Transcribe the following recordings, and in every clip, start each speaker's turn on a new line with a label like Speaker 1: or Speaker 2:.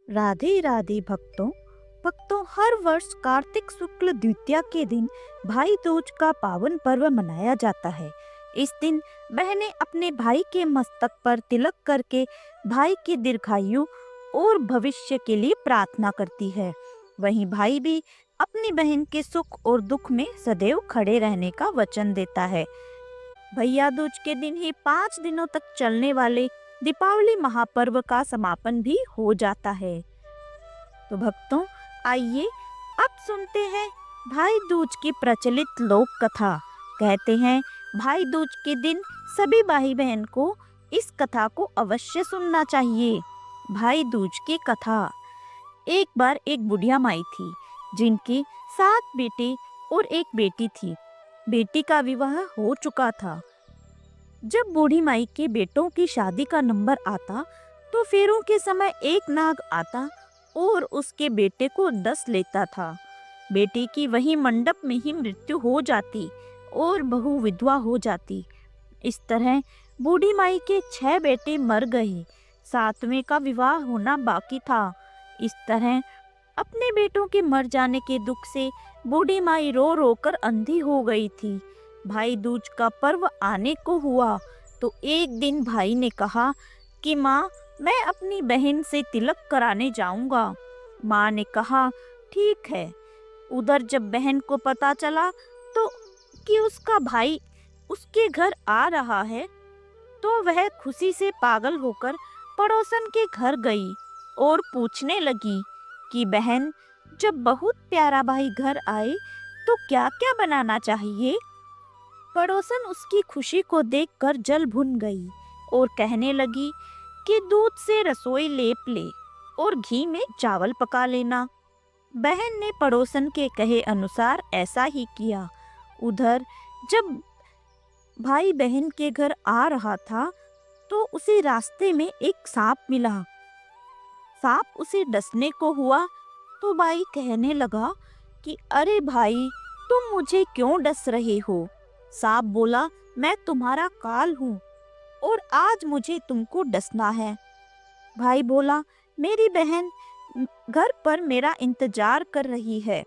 Speaker 1: राधे राधे भक्तों। हर वर्ष कार्तिक शुक्ल द्वितीया के दिन भाई दूज का पावन पर्व मनाया जाता है। इस दिन बहनें अपने भाई के मस्तक पर तिलक करके भाई की दीर्घायु और भविष्य के लिए प्रार्थना करती है। वहीं भाई भी अपनी बहन के सुख और दुख में सदैव खड़े रहने का वचन देता है। भैया दूज के दिन ही 5 दिनों तक चलने वाले दीपावली महापर्व का समापन भी हो जाता है। तो भक्तों, आइए अब सुनते हैं भाई दूज की प्रचलित लोक कथा। कहते हैं भाई दूज के दिन सभी भाई बहन को इस कथा को अवश्य सुनना चाहिए। भाई दूज की कथा। एक बार एक बुढ़िया माई थी जिनके 7 बेटे और एक बेटी थी। बेटी का विवाह हो चुका था। जब बूढ़ी माई के बेटों की शादी का नंबर आता तो फेरों के समय एक नाग आता और उसके बेटे को डस लेता था। बेटी की वही मंडप में ही मृत्यु हो जाती और बहू विधवा हो जाती। इस तरह बूढ़ी माई के 6 बेटे मर गए। 7वें का विवाह होना बाकी था। इस तरह अपने बेटों के मर जाने के दुख से बूढ़ी माई रो रो कर अंधी हो गई थी। भाई दूज का पर्व आने को हुआ तो एक दिन भाई ने कहा कि माँ, मैं अपनी बहन से तिलक कराने जाऊंगा। माँ ने कहा ठीक है। उधर जब बहन को पता चला तो कि उसका भाई उसके घर आ रहा है तो वह खुशी से पागल होकर पड़ोसन के घर गई और पूछने लगी कि बहन, जब बहुत प्यारा भाई घर आए तो क्या क्या बनाना चाहिए। पड़ोसन उसकी खुशी को देखकर जल भुन गई और कहने लगी कि दूध से रसोई लेप ले और घी में चावल पका लेना। बहन ने पड़ोसन के कहे अनुसार ऐसा ही किया। उधर जब भाई बहन के घर आ रहा था तो उसे रास्ते में एक सांप मिला। सांप उसे डसने को हुआ तो भाई कहने लगा कि अरे भाई, तुम मुझे क्यों डस रहे हो। सांप बोला, मैं तुम्हारा काल हूँ और आज मुझे तुमको डसना है। भाई बोला, मेरी बहन घर पर मेरा इंतजार कर रही है।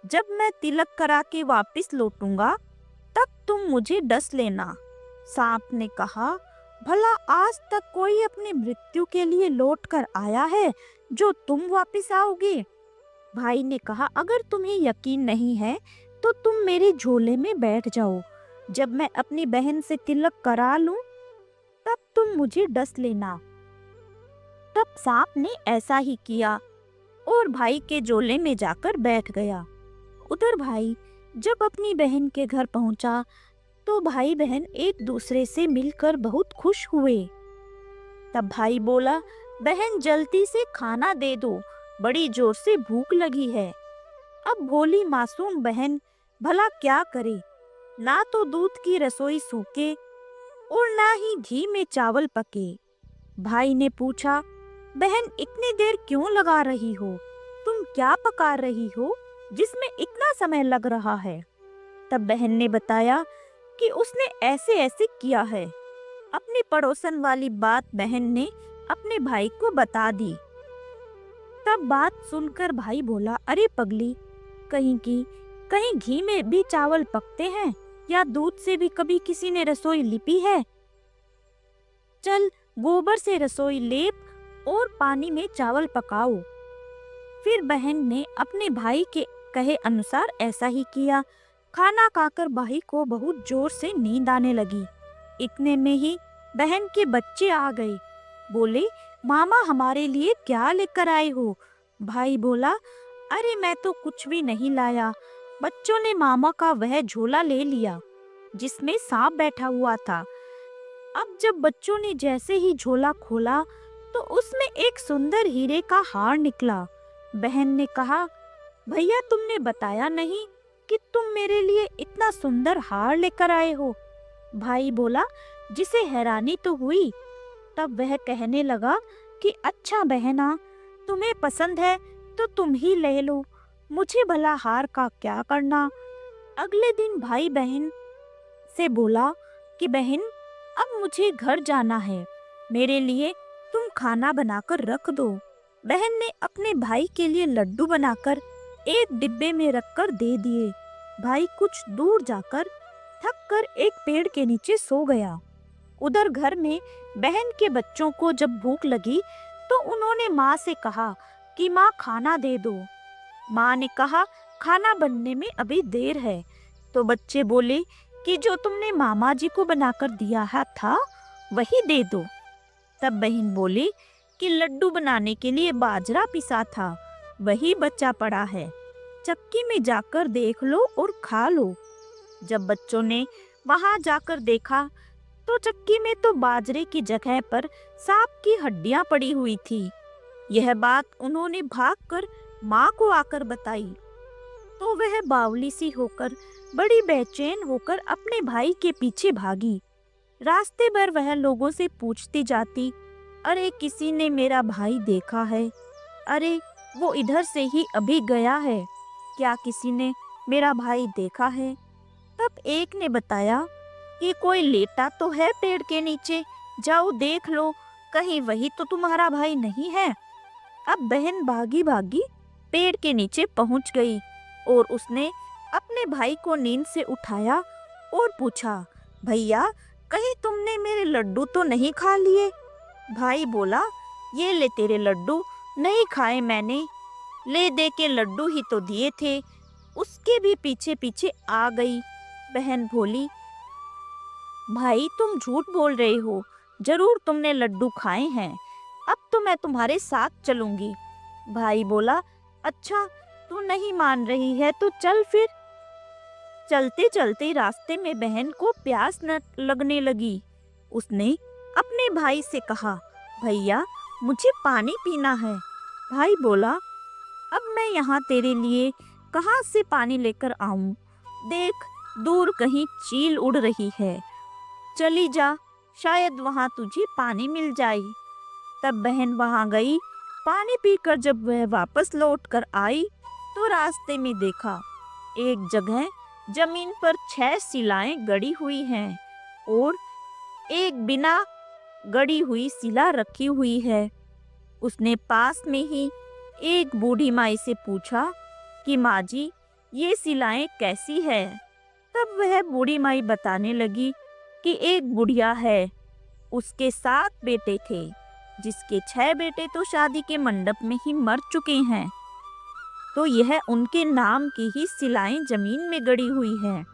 Speaker 1: जब मैं तिलक करा के वापस लौटूंगा तब तुम मुझे डस लेना। सांप ने कहा, भला आज तक कोई अपनी मृत्यु के लिए लौट कर आया है जो तुम वापस आओगे। भाई ने कहा, अगर तुम्हें यकीन नहीं है तो तुम मेरे झोले में बैठ जाओ। जब मैं अपनी बहन से तिलक करा लूं तब तुम मुझे डस लेना। तब सांप ने ऐसा ही किया और भाई के झोले में जाकर बैठ गया। उधर भाई जब अपनी बहन के घर पहुंचा तो भाई बहन एक दूसरे से मिलकर बहुत खुश हुए। तब भाई बोला, बहन जल्दी से खाना दे दो, बड़ी जोर से भूख लगी है। अब भोली मासूम बहन भला क्या करे, ना तो दूध की रसोई सूखे और ना ही घी में चावल पके। भाई ने पूछा, बहन इतनी देर क्यों लगा रही हो, तुम क्या पका रही हो जिसमें इतना समय लग रहा है। तब बहन ने बताया कि उसने ऐसे ऐसे किया है। अपनी पड़ोसन वाली बात बहन ने अपने भाई को बता दी। तब बात सुनकर भाई बोला, अरे पगली, कहीं घी में भी चावल पकते हैं या दूध से भी कभी किसी ने रसोई लिपी है। चल गोबर से रसोई लेप और पानी में चावल पकाओ। फिर बहन ने अपने भाई के कहे अनुसार ऐसा ही किया। खाना खाकर भाई को बहुत जोर से नींद आने लगी। इतने में ही बहन के बच्चे आ गए। बोले, मामा हमारे लिए क्या लेकर आए हो। भाई बोला, अरे मैं तो कुछ भी नहीं लाया। बच्चों ने मामा का वह झोला ले लिया जिसमें सांप बैठा हुआ था। अब जब बच्चों ने जैसे ही झोला खोला तो उसमें एक सुंदर हीरे का हार निकला। बहन ने कहा, भैया तुमने बताया नहीं कि तुम मेरे लिए इतना सुंदर हार लेकर आए हो। भाई बोला, जिसे हैरानी तो हुई। तब वह कहने लगा कि अच्छा बहना, तुम्हें पसंद है तो तुम ही ले लो, मुझे भला हार का क्या करना। अगले दिन भाई बहन से बोला कि बहन, अब मुझे घर जाना है, मेरे लिए तुम खाना बनाकर रख दो। बहन ने अपने भाई के लिए लड्डू बनाकर एक डिब्बे में रखकर दे दिए। भाई कुछ दूर जाकर थक कर एक पेड़ के नीचे सो गया। उधर घर में बहन के बच्चों को जब भूख लगी तो उन्होंने माँ से कहा कि माँ खाना दे दो। माँ ने कहा खाना बनने में अभी देर है। तो बच्चे बोले कि जो तुमने मामा जी को बनाकर दिया है था वही दे दो। तब बहन बोली कि लड्डू बनाने के लिए बाजरा पिसा था, वही बचा पड़ा है, चक्की में जाकर देख लो और खा लो। जब बच्चों ने वहां जाकर देखा तो चक्की में तो बाजरे की जगह पर सांप की हड्डियां पड़ी हुई थी। यह बात उन्होंने भागकर माँ को आकर बताई तो वह बावली सी होकर बड़ी बेचैन होकर अपने भाई के पीछे भागी। रास्ते भर वह लोगों से पूछती जाती, अरे किसी ने मेरा भाई देखा है? अरे वो इधर से ही अभी गया है, क्या किसी ने मेरा भाई देखा है? तब एक ने बताया कि कोई लेटा तो है पेड़ के नीचे, जाओ देख लो, कहीं वही तो तुम्हारा भाई नहीं है। अब बहन भागी भागी पेड़ के नीचे पहुंच गई और उसने अपने भाई को नींद से उठाया और पूछा, भैया कहीं तुमने मेरे लड्डू तो नहीं खा लिए? भाई बोला, ये ले तेरे लड्डू, नहीं खाए मैंने, ले दे के लड्डू ही तो दिए थे। उसके भी पीछे पीछे आ गई। बहन बोली, भाई तुम झूठ बोल रहे हो, जरूर तुमने लड्डू खाए हैं, अब तो मैं तुम्हारे साथ चलूंगी। भाई बोला, अच्छा तू नहीं मान रही है तो चल फिर। चलते चलते रास्ते में बहन को प्यास न लगने लगी। उसने अपने भाई से कहा, भैया मुझे पानी पीना है। भाई बोला, अब मैं यहाँ तेरे लिए कहाँ से पानी लेकर आऊं? देख दूर कहीं चील उड़ रही है, चली जा, शायद वहाँ तुझे पानी मिल जाए। तब बहन वहाँ गई। पानी पीकर जब वह वापस लौट कर आई तो रास्ते में देखा एक जगह जमीन पर 6 शिलाएं गड़ी हुई हैं और एक बिना गड़ी हुई शिला रखी हुई है। उसने पास में ही एक बूढ़ी माई से पूछा कि माँ जी ये शिलाएं कैसी है? तब वह बूढ़ी माई बताने लगी कि एक बुढ़िया है, उसके 7 बेटे थे, जिसके 6 बेटे तो शादी के मंडप में ही मर चुके हैं, तो यह उनके नाम की ही शिलाएं जमीन में गड़ी हुई हैं।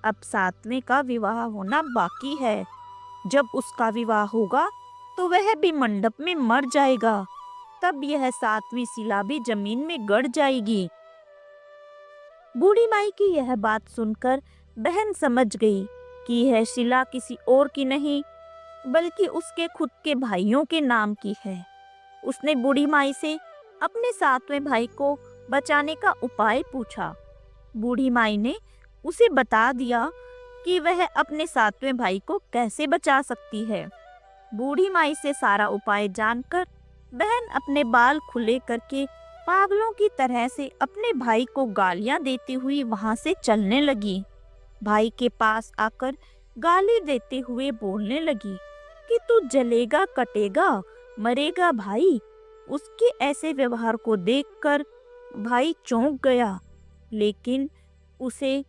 Speaker 1: अब 7वें का विवाह होना बाकी है, जब उसका विवाह होगा तो वह भी मंडप में मर जाएगा, तब यह 7वीं शिला भी जमीन में गड़ जाएगी। बूढ़ी माई की यह बात सुनकर बहन समझ गई कि यह शिला किसी और की नहीं बल्कि उसके खुद के भाइयों के नाम की है। उसने बूढ़ी माई से अपने 7वें भाई को बचाने का उपाय पूछा। बूढ़ी माई ने उसे बता दिया कि वह अपने 7वें भाई को कैसे बचा सकती है। बूढ़ी माई से सारा उपाय जानकर बहन अपने बाल खुले करके पागलों की तरह से अपने भाई को गालियां देती हुई वहां से चलने लगी। भाई के पास आकर गाली देते हुए बोलने लगी कि तू जलेगा कटेगा मरेगा भाई। उसके ऐसे व्यवहार को देखकर भाई चौंक गया, लेकिन उसे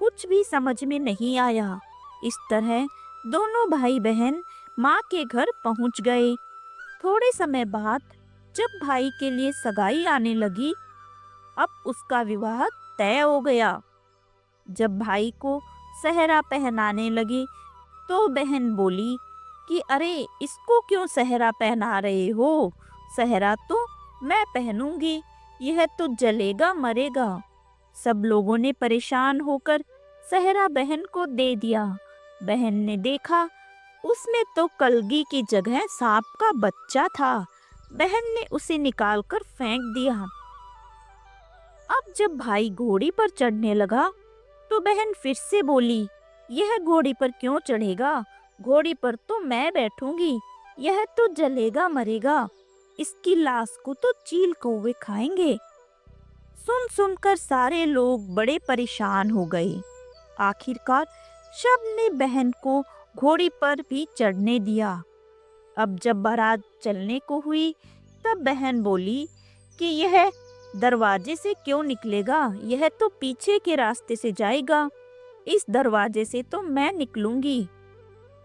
Speaker 1: कुछ भी समझ में नहीं आया। इस तरह दोनों भाई बहन माँ के घर पहुँच गए। थोड़े समय बाद जब भाई के लिए सगाई आने लगी, अब उसका विवाह तय हो गया। जब भाई को सेहरा पहनाने लगे तो बहन बोली कि अरे इसको क्यों सेहरा पहना रहे हो? सेहरा तो मैं पहनूंगी, यह तो जलेगा मरेगा। सब लोगों ने परेशान होकर सेहरा बहन को दे दिया। बहन ने देखा उसमें तो कलगी की जगह सांप का बच्चा था। बहन ने उसे निकालकर फेंक दिया। अब जब भाई घोड़ी पर चढ़ने लगा तो बहन फिर से बोली, यह घोड़ी पर क्यों चढ़ेगा? घोड़ी पर तो मैं बैठूंगी, यह तो जलेगा मरेगा, इसकी लाश को तो चील कौवे खाएंगे। सुन सुनकर सारे लोग बड़े परेशान हो गए। आखिरकार सब ने बहन को घोड़ी पर भी चढ़ने दिया। अब जब बारात चलने को हुई तब बहन बोली कि यह दरवाजे से क्यों निकलेगा, यह तो पीछे के रास्ते से जाएगा, इस दरवाजे से तो मैं निकलूंगी।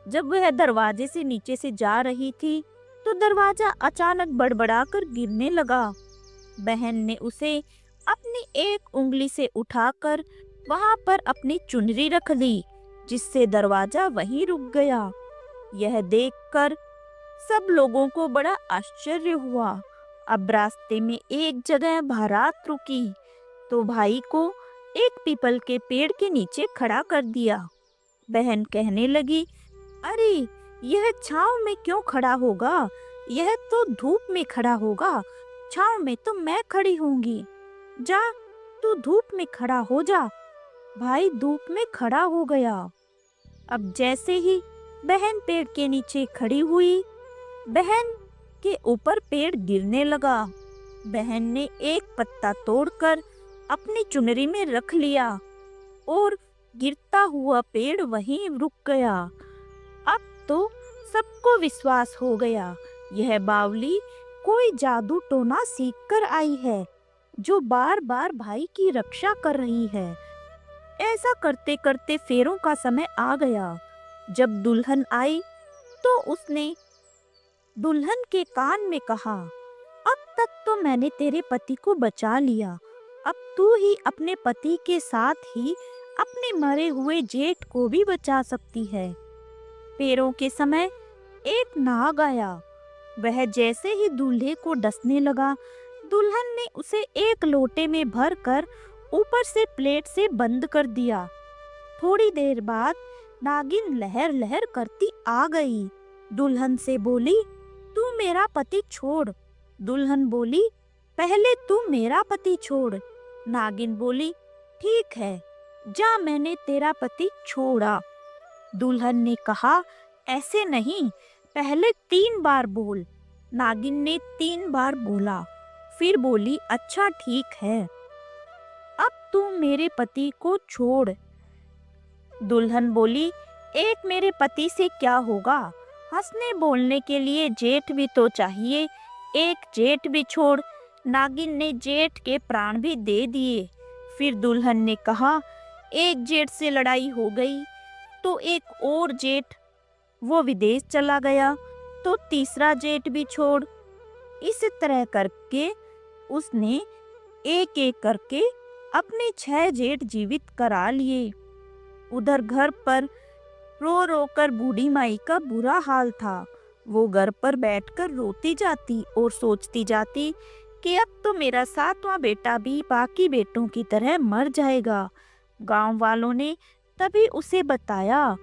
Speaker 1: जब वह दरवाजे से नीचे से जा रही थी तो दरवाजा अचानक बड़बड़ाकर गिरने लगा। बहन ने उसे अपनी एक उंगली से उठाकर वहां पर अपनी चुनरी रख दी, जिससे दरवाजा वहीं रुक गया। यह देखकर सब लोगों को बड़ा आश्चर्य हुआ। अब रास्ते में एक जगह बारात रुकी तो भाई को एक पीपल के पेड़ के नीचे खड़ा कर दिया। बहन कहने लगी, अरे यह छांव में क्यों खड़ा होगा, यह तो धूप में खड़ा होगा, छांव में तो मैं खड़ी होंगी। जा तू धूप में खड़ा हो जा। भाई धूप में खड़ा हो गया। अब जैसे ही बहन पेड़ के नीचे खड़ी हुई, बहन के ऊपर पेड़ गिरने लगा। बहन ने एक पत्ता तोड़कर अपनी चुनरी में रख लिया और गिरता हुआ पेड़ वहीं रुक गया। अब तो सबको विश्वास हो गया, यह बावली कोई जादू टोना सीख कर आई है, जो बार बार भाई की रक्षा कर रही है। ऐसा करते करते फेरों का समय आ गया। जब दुल्हन आई तो उसने दुल्हन के कान में कहा, अब तक तो मैंने तेरे पति को बचा लिया, अब तू ही अपने पति के साथ ही अपने मरे हुए जेठ को भी बचा सकती है। फेरों के समय एक नाग आया। वह जैसे ही दूल्हे को डसने लगा, दुल्हन ने उसे एक लोटे में भर कर ऊपर से प्लेट से बंद कर दिया। थोड़ी देर बाद नागिन लहर लहर करती आ गई। दुल्हन से बोली, तू मेरा पति छोड़। दुल्हन बोली, पहले तू मेरा पति छोड़। नागिन बोली, ठीक है, जा मैंने तेरा पति छोड़ा। दुल्हन ने कहा, ऐसे नहीं, पहले 3 बार बोल। नागिन ने 3 बार बोला, फिर बोली, अच्छा ठीक है, अब तू मेरे पति को छोड़। दुल्हन बोली, एक मेरे पति से क्या होगा, हंसने बोलने के लिए जेठ भी तो चाहिए, एक जेठ भी छोड़। नागिन ने जेठ के प्राण भी दे दिए। फिर दुल्हन ने कहा, एक जेठ से लड़ाई हो गई तो एक और जेठ वो विदेश चला गया, तो तीसरा जेठ भी छोड़। इस तरह करके उसने एक एक करके अपने 6 जेठ जीवित करा लिए। उधर घर पर रो रो कर बूढ़ी माई का बुरा हाल था। वो घर पर बैठकर रोती जाती और सोचती जाती कि अब तो मेरा 7वां बेटा भी बाकी बेटों की तरह मर जाएगा। गांव वालों ने तभी उसे बताया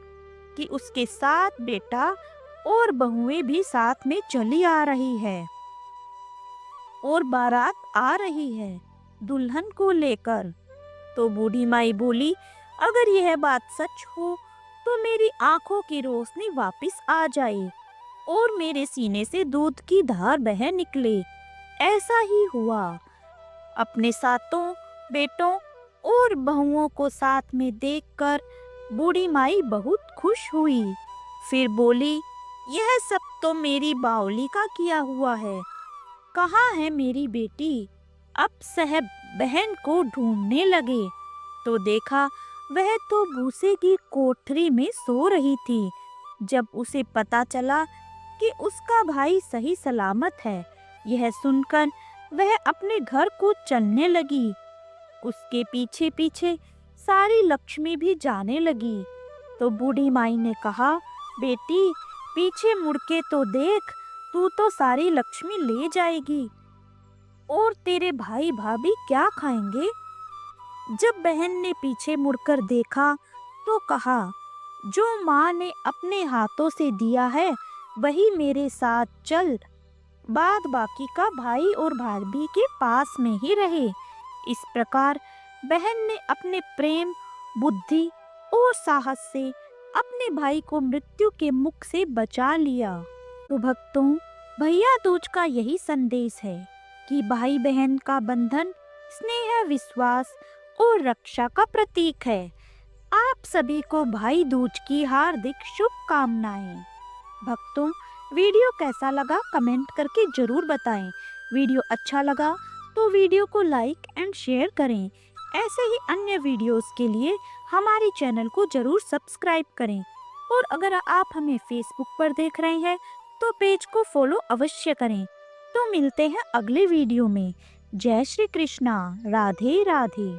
Speaker 1: कि उसके 7 बेटा और बहुएं भी साथ में चली आ रही है और बारात आ रही है दुल्हन को लेकर। तो बूढ़ी माई बोली, अगर यह बात सच हो तो मेरी आंखों की रोशनी वापस आ जाए और मेरे सीने से दूध की धार बह निकले। ऐसा ही हुआ। अपने 7 बेटों और बहुओं को साथ में देखकर बूढ़ी माई बहुत खुश हुई। फिर बोली, यह सब तो मेरी बावली का किया हुआ है, कहाँ है मेरी बेटी? अब साहब बहन को ढूंढने लगे तो देखा वह तो भूसे की कोठरी में सो रही थी। जब उसे पता चला कि उसका भाई सही सलामत है, यह सुनकर वह अपने घर को चलने लगी। उसके पीछे पीछे सारी लक्ष्मी भी जाने लगी। तो बूढ़ी माई ने कहा, बेटी पीछे मुड़ के तो देख, तू तो सारी लक्ष्मी ले जाएगी और तेरे भाई भाभी क्या खाएंगे? जब बहन ने पीछे मुड़कर देखा तो कहा, जो माँ ने अपने हाथों से दिया है वही मेरे साथ चल, बाद बाकी का भाई और भाभी के पास में ही रहे। इस प्रकार बहन ने अपने प्रेम, बुद्धि और साहस से अपने भाई को मृत्यु के मुख से बचा लिया। तो भक्तों, भैया दूज का यही संदेश है कि भाई बहन का बंधन स्नेह, विश्वास और रक्षा का प्रतीक है। आप सभी को भाई दूज की हार्दिक शुभकामनाएं। भक्तों, वीडियो कैसा लगा कमेंट करके जरूर बताएं। वीडियो अच्छा लगा तो वीडियो को लाइक एंड शेयर करें। ऐसे ही अन्य वीडियोस के लिए हमारे चैनल को जरूर सब्सक्राइब करें। और अगर आप हमें फेसबुक पर देख रहे हैं तो पेज को फॉलो अवश्य करें। तो मिलते हैं अगले वीडियो में। जय श्री कृष्णा। राधे राधे।